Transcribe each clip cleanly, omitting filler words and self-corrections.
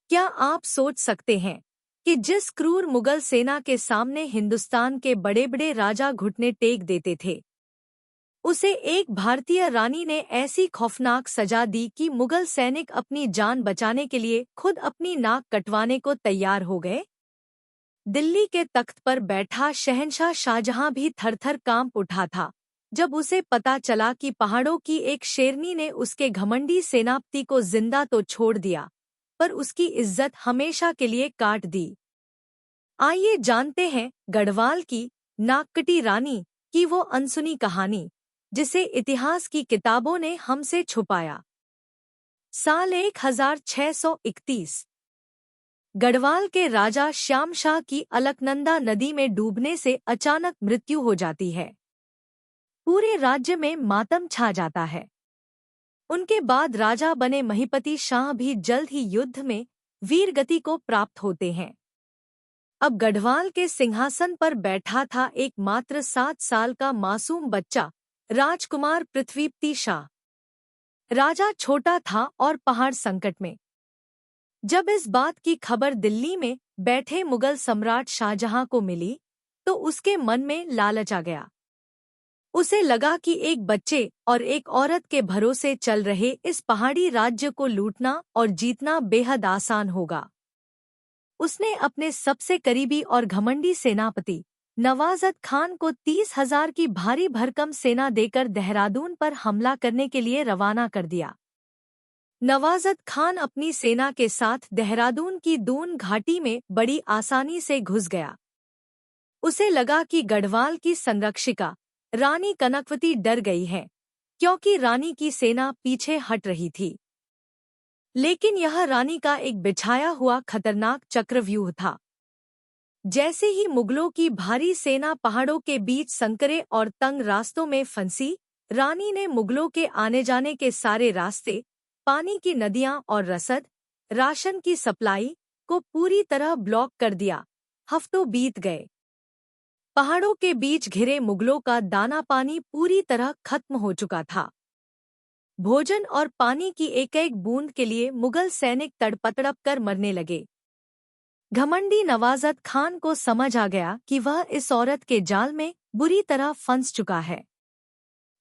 क्या आप सोच सकते हैं कि जिस क्रूर मुगल सेना के सामने हिंदुस्तान के बड़े बड़े राजा घुटने टेक देते थे, उसे एक भारतीय रानी ने ऐसी खौफनाक सजा दी कि मुगल सैनिक अपनी जान बचाने के लिए खुद अपनी नाक कटवाने को तैयार हो गए। दिल्ली के तख्त पर बैठा शहंशाह शाहजहां भी थरथर कांप उठा था जब उसे पता चला कि पहाड़ों की एक शेरनी ने उसके घमंडी सेनापति को जिंदा तो छोड़ दिया, पर उसकी इज्जत हमेशा के लिए काट दी। आइए जानते हैं गढ़वाल की नाककटी रानी की वो अनसुनी कहानी, जिसे इतिहास की किताबों ने हमसे छुपाया। साल 1631 गढ़वाल के राजा श्यामशाह की अलकनंदा नदी में डूबने से अचानक मृत्यु हो जाती है। पूरे राज्य में मातम छा जाता है। उनके बाद राजा बने महिपति शाह भी जल्द ही युद्ध में वीरगति को प्राप्त होते हैं। अब गढ़वाल के सिंहासन पर बैठा था एकमात्र 7 साल का मासूम बच्चा, राजकुमार पृथ्वीपति शाह। राजा छोटा था और पहाड़ संकट में। जब इस बात की खबर दिल्ली में बैठे मुगल सम्राट शाहजहां को मिली, तो उसके मन में लालच आ गया। उसे लगा कि एक बच्चे और एक औरत के भरोसे चल रहे इस पहाड़ी राज्य को लूटना और जीतना बेहद आसान होगा। उसने अपने सबसे करीबी और घमंडी सेनापति नवाज़त खान को 30,000 की भारी भरकम सेना देकर देहरादून पर हमला करने के लिए रवाना कर दिया। नवाज़त खान अपनी सेना के साथ देहरादून की दून घाटी में बड़ी आसानी से घुस गया। उसे लगा कि गढ़वाल की संरक्षिका रानी कनकवती डर गई है, क्योंकि रानी की सेना पीछे हट रही थी। लेकिन यह रानी का एक बिछाया हुआ खतरनाक चक्रव्यूह था। जैसे ही मुगलों की भारी सेना पहाड़ों के बीच संकरे और तंग रास्तों में फंसी, रानी ने मुगलों के आने जाने के सारे रास्ते, पानी की नदियां और रसद, राशन की सप्लाई को पूरी तरह ब्लॉक कर दिया। हफ्तों बीत गए। पहाड़ों के बीच घिरे मुगलों का दाना पानी पूरी तरह खत्म हो चुका था। भोजन और पानी की एक एक बूंद के लिए मुगल सैनिक तड़प कर मरने लगे। घमंडी नवाज़त खान को समझ आ गया कि वह इस औरत के जाल में बुरी तरह फंस चुका है।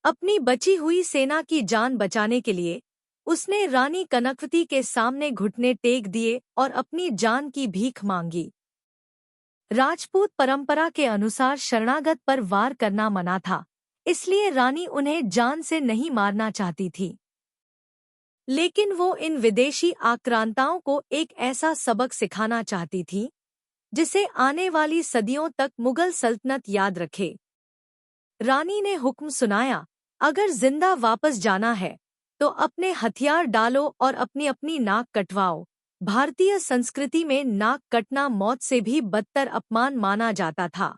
अपनी बची हुई सेना की जान बचाने के लिए उसने रानी कनकवती के सामने घुटने टेक दिए और अपनी जान की भीख मांगी। राजपूत परंपरा के अनुसार शरणागत पर वार करना मना था, इसलिए रानी उन्हें जान से नहीं मारना चाहती थी। लेकिन वो इन विदेशी आक्रांताओं को एक ऐसा सबक सिखाना चाहती थी, जिसे आने वाली सदियों तक मुगल सल्तनत याद रखे। रानी ने हुक्म सुनाया, अगर जिंदा वापस जाना है तो अपने हथियार डालो और अपनी अपनी नाक कटवाओ। भारतीय संस्कृति में नाक कटना मौत से भी बदतर अपमान माना जाता था।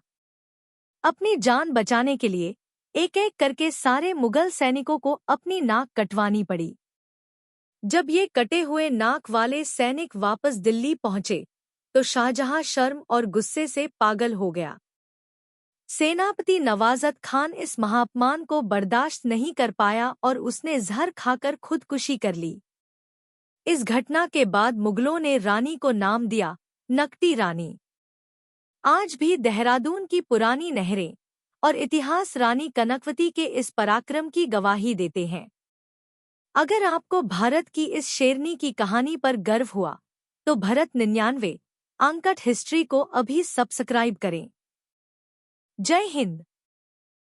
अपनी जान बचाने के लिए एक एक करके सारे मुगल सैनिकों को अपनी नाक कटवानी पड़ी। जब ये कटे हुए नाक वाले सैनिक वापस दिल्ली पहुंचे, तो शाहजहां शर्म और गुस्से से पागल हो गया। सेनापति नवाज़त खान इस महाअपमान को बर्दाश्त नहीं कर पाया और उसने जहर खाकर खुदकुशी कर ली। इस घटना के बाद मुगलों ने रानी को नाम दिया नकटी रानी। आज भी देहरादून की पुरानी नहरें और इतिहास रानी कनकवती के इस पराक्रम की गवाही देते हैं। अगर आपको भारत की इस शेरनी की कहानी पर गर्व हुआ, तो भरत 99 अनकट हिस्ट्री को अभी सब्सक्राइब करें। जय हिंद।